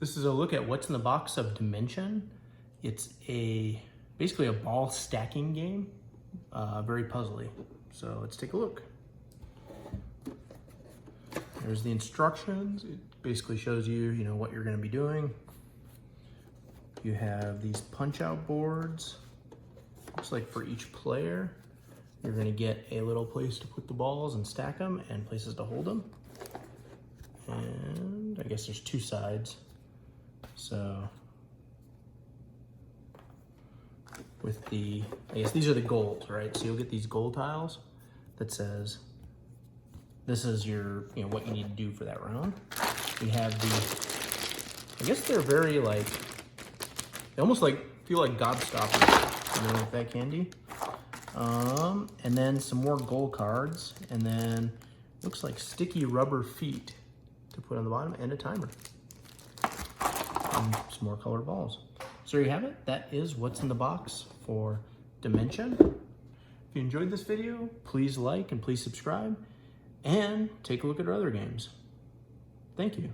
This is a look at what's in the box of Dimension. It's basically a ball stacking game, very puzzly. So let's take a look. There's the instructions. It basically shows you, what you're going to be doing. You have these punch-out boards. Looks like for each player, you're going to get a little place to put the balls and stack them, and places to hold them. And I guess there's two sides. So with I guess these are the goals, right? So you'll get these goal tiles that says this is your, what you need to do for that round. We have I guess they're very they almost feel like gobstoppers, like that candy. And then some more goal cards, and then looks like sticky rubber feet to put on the bottom, and a timer. And some more colored balls. So there you have it. That is what's in the box for Dimension. If you enjoyed this video, please like and please subscribe, and take a look at our other games. Thank you.